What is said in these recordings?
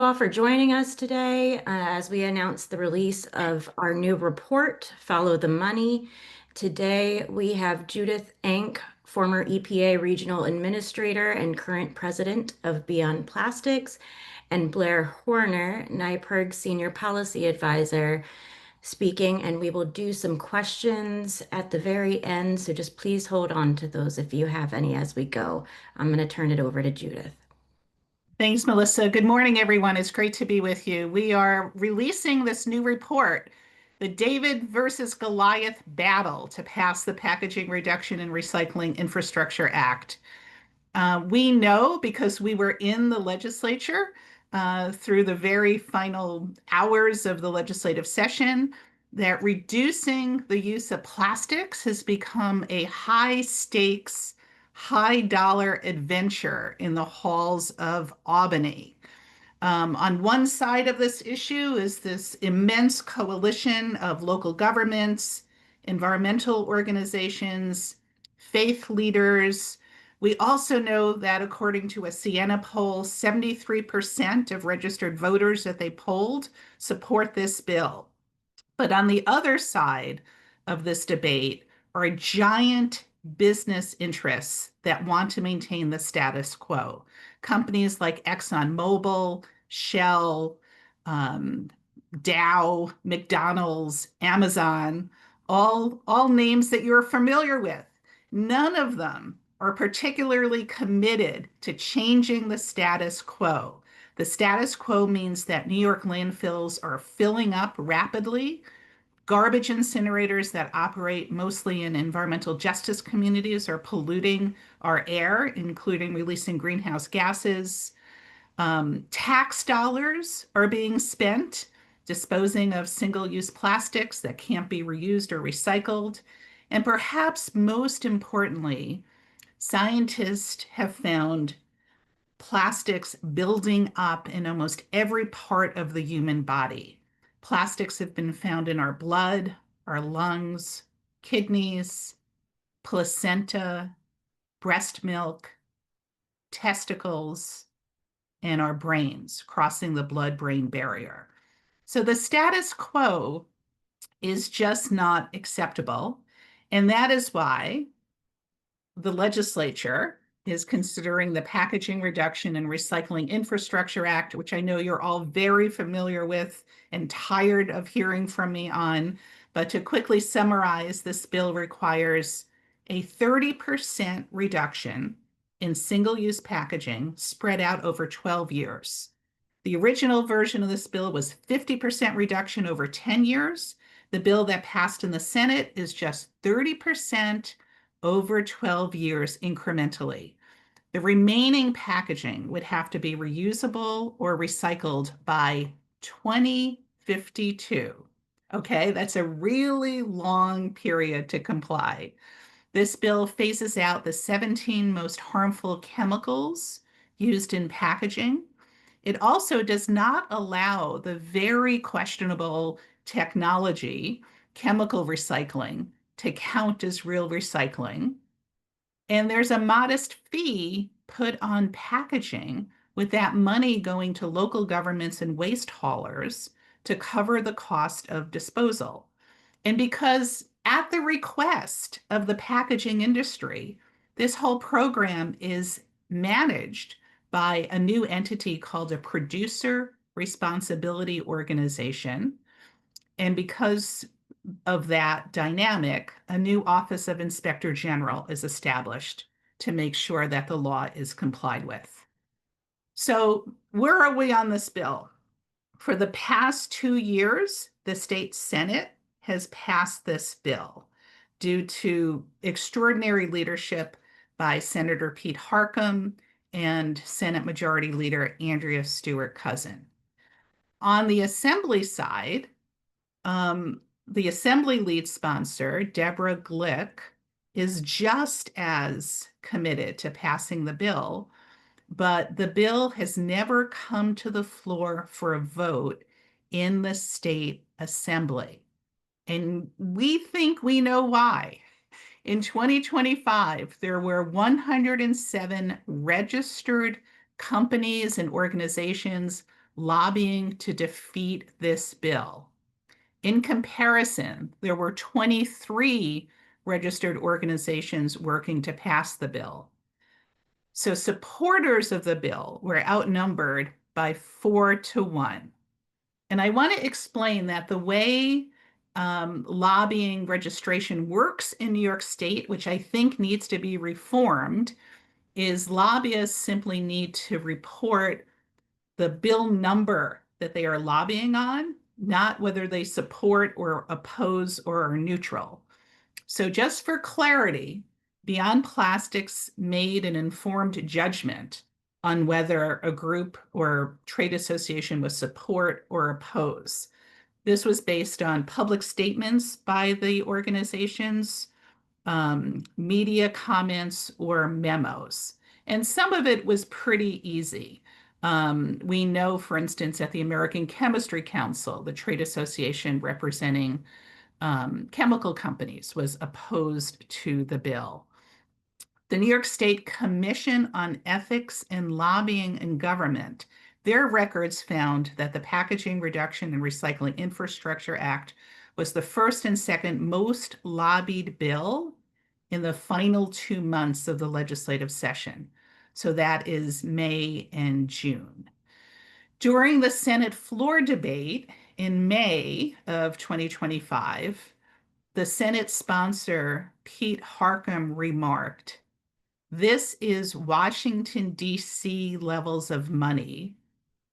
All for joining us today as we announce the release of our new report, Follow the Money. Today we have Judith Enck, former EPA Regional Administrator and current President of Beyond Plastics, and Blair Horner, NYPIRG Senior Policy Advisor, speaking, and we will do some questions at the very end, so just please hold on to those if you have any as we go. I'm going to turn it over to Judith. Thanks, Melissa. Good morning, everyone. It's great to be with you. We are releasing this new report, the David versus Goliath battle to pass the Packaging Reduction and Recycling Infrastructure Act. We know because we were in the legislature through the very final hours of the legislative session that reducing the use of plastics has become a high stakes, high dollar adventure in the halls of Albany. On one side of this issue is this immense coalition of local governments, environmental organizations, faith leaders. We also know that according to a Siena poll, 73% of registered voters that they polled support this bill. But on the other side of this debate are giant business interests that want to maintain the status quo. Companies like ExxonMobil, Shell, Dow, McDonald's, Amazon, all names that you're familiar with. None of them are particularly committed to changing the status quo. The status quo means that New York landfills are filling up rapidly. Garbage incinerators that operate mostly in environmental justice communities are polluting our air, including releasing greenhouse gases. Tax dollars are being spent disposing of single-use plastics that can't be reused or recycled. And perhaps most importantly, scientists have found plastics building up in almost every part of the human body. Plastics have been found in our blood, our lungs, kidneys, placenta, breast milk, testicles, and our brains, crossing the blood-brain barrier. So the status quo is just not acceptable. And that is why the legislature is considering the Packaging Reduction and Recycling Infrastructure Act, which I know you're all very familiar with and tired of hearing from me on. But to quickly summarize, this bill requires a 30% reduction in single-use packaging spread out over 12 years. The original version of this bill was 50% reduction over 10 years. The bill that passed in the Senate is just 30% over 12 years incrementally. The remaining packaging would have to be reusable or recycled by 2052. Okay, that's a really long period to comply. This bill phases out the 17 most harmful chemicals used in packaging. It also does not allow the very questionable technology, chemical recycling, to count as real recycling. And there's a modest fee put on packaging, with that money going to local governments and waste haulers to cover the cost of disposal. And because at the request of the packaging industry, this whole program is managed by a new entity called a Producer Responsibility Organization. And because of that dynamic, a new Office of Inspector General is established to make sure that the law is complied with. So where are we on this bill? For the past 2 years, the state Senate has passed this bill due to extraordinary leadership by Senator Pete Harckham and Senate Majority Leader Andrea Stewart-Cousin. On the Assembly side, the Assembly lead sponsor, Deborah Glick, is just as committed to passing the bill, but the bill has never come to the floor for a vote in the state assembly. And we think we know why. In 2025, there were 107 registered companies and organizations lobbying to defeat this bill. In comparison, there were 23 registered organizations working to pass the bill. So supporters of the bill were outnumbered by 4-1. And I want to explain that the way lobbying registration works in New York State, which I think needs to be reformed, is lobbyists simply need to report the bill number that they are lobbying on, not whether they support or oppose or are neutral. So just for clarity, Beyond Plastics made an informed judgment on whether a group or trade association was support or oppose. This was based on public statements by the organizations, media comments, or memos. And some of it was pretty easy. We know, for instance, at the American Chemistry Council, the trade association representing chemical companies was opposed to the bill. The New York State Commission on Ethics and Lobbying in Government, their records found that the Packaging Reduction and Recycling Infrastructure Act was the first and second most lobbied bill in the final 2 months of the legislative session. So that is May and June. During the Senate floor debate in May of 2025, the Senate sponsor, Pete Harckham, remarked, "This is Washington, D.C. levels of money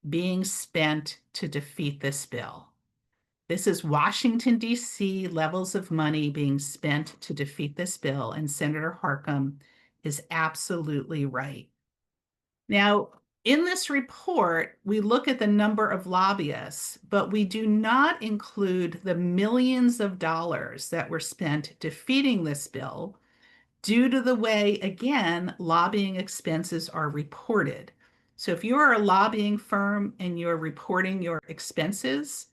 being spent to defeat this bill. This is Washington, D.C. levels of money being spent to defeat this bill." And Senator Harckham is absolutely right. Now, in this report, we look at the number of lobbyists, but we do not include the millions of dollars that were spent defeating this bill due to the way, again, lobbying expenses are reported. So if you're a lobbying firm and you're reporting your expenses,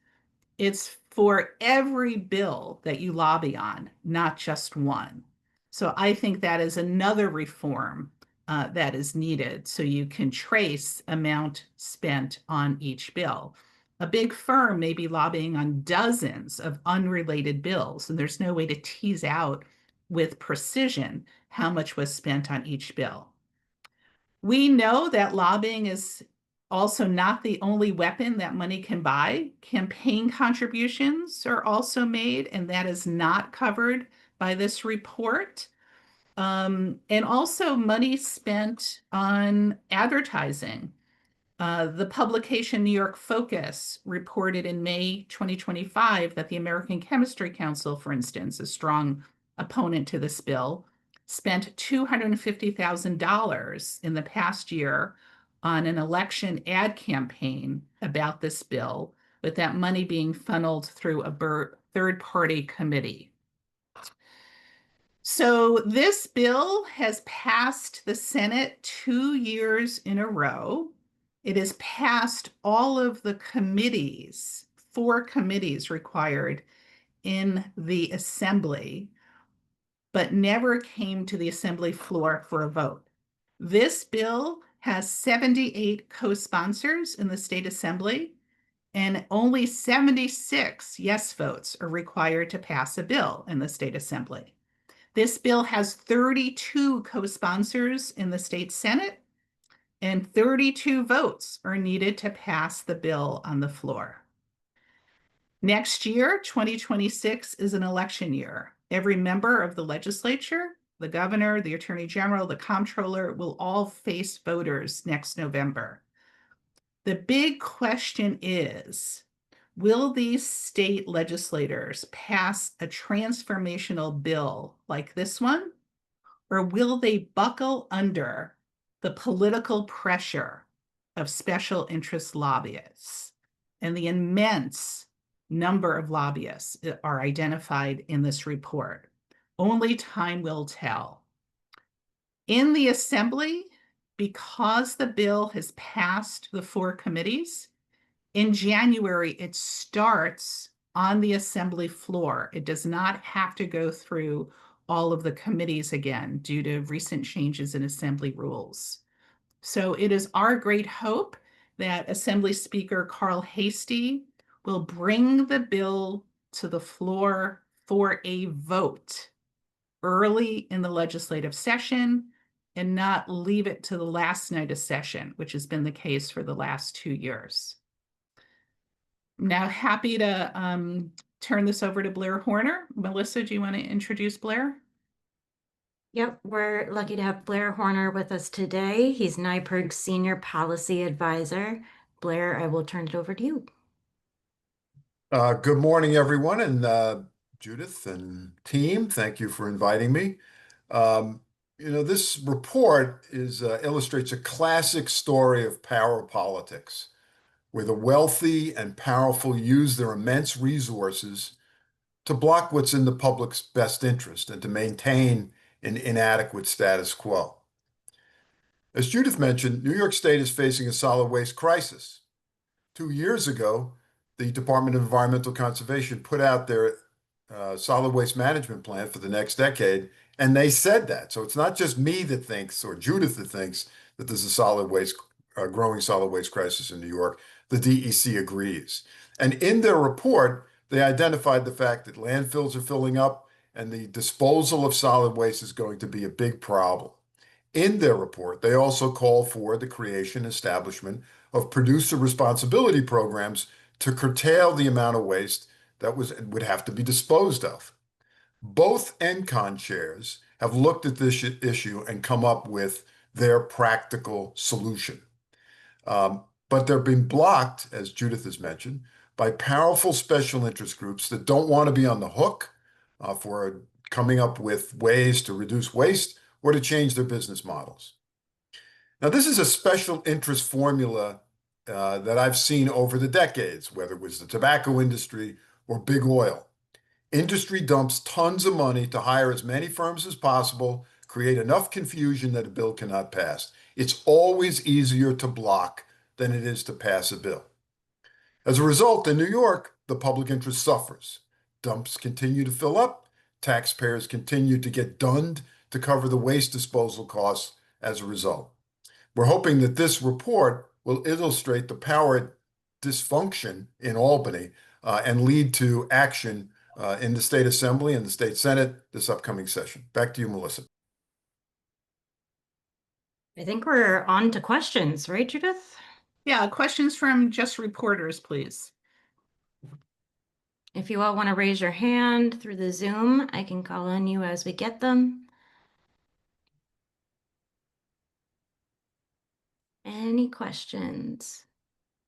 it's for every bill that you lobby on, not just one. So I think that is another reform that is needed so you can trace amount spent on each bill. A big firm may be lobbying on dozens of unrelated bills, and there's no way to tease out with precision how much was spent on each bill. We know that lobbying is also not the only weapon that money can buy. Campaign contributions are also made, and that is not covered by this report. And also money spent on advertising. The publication New York Focus reported in May 2025 that the American Chemistry Council, for instance, a strong opponent to this bill, spent $250,000 in the past year on an election ad campaign about this bill, with that money being funneled through a third-party committee. So this bill has passed the Senate 2 years in a row. It has passed all of the committees, 4 committees required in the Assembly, but never came to the Assembly floor for a vote. This bill has 78 co-sponsors in the State Assembly, and only 76 yes votes are required to pass a bill in the State Assembly. This bill has 32 co-sponsors in the state Senate, and 32 votes are needed to pass the bill on the floor. Next year, 2026, is an election year. Every member of the legislature, the governor, the attorney general, the comptroller, will all face voters next November. The big question is, will these state legislators pass a transformational bill like this one, or will they buckle under the political pressure of special interest lobbyists? And the immense number of lobbyists are identified in this report. Only time will tell. In the Assembly, because the bill has passed the 4 committees, in January, it starts on the Assembly floor. It does not have to go through all of the committees again due to recent changes in Assembly rules. So it is our great hope that Assembly Speaker Carl Hastie will bring the bill to the floor for a vote early in the legislative session and not leave it to the last night of session, which has been the case for the last 2 years. I'm now happy to turn this over to Blair Horner. Melissa, do you want to introduce Blair? Yep, we're lucky to have Blair Horner with us today. He's NYPIRG's Senior Policy Advisor. Blair, I will turn it over to you. Good morning, everyone, and Judith and team, thank you for inviting me. This report illustrates a classic story of power politics, where the wealthy and powerful use their immense resources to block what's in the public's best interest and to maintain an inadequate status quo. As Judith mentioned, New York State is facing a solid waste crisis. 2 years ago, the Department of Environmental Conservation put out their solid waste management plan for the next decade, and they said that. So it's not just me that thinks, or Judith that thinks, that there's a growing solid waste crisis in New York. The DEC agrees. And in their report, they identified the fact that landfills are filling up and the disposal of solid waste is going to be a big problem. In their report, they also called for the creation and establishment of producer responsibility programs to curtail the amount of waste that would have to be disposed of. Both NCON chairs have looked at this issue and come up with their practical solution. But they're being blocked, as Judith has mentioned, by powerful special interest groups that don't want to be on the hook for coming up with ways to reduce waste or to change their business models. Now, this is a special interest formula that I've seen over the decades, whether it was the tobacco industry or big oil. Industry dumps tons of money to hire as many firms as possible, create enough confusion that a bill cannot pass. It's always easier to block than it is to pass a bill. As a result, in New York, the public interest suffers. Dumps continue to fill up. Taxpayers continue to get dunned to cover the waste disposal costs as a result. We're hoping that this report will illustrate the power dysfunction in Albany and lead to action in the State Assembly and the State Senate this upcoming session. Back to you, Melissa. I think we're on to questions, right, Judith? Yeah, questions from just reporters, please. If you all want to raise your hand through the Zoom, I can call on you as we get them. Any questions?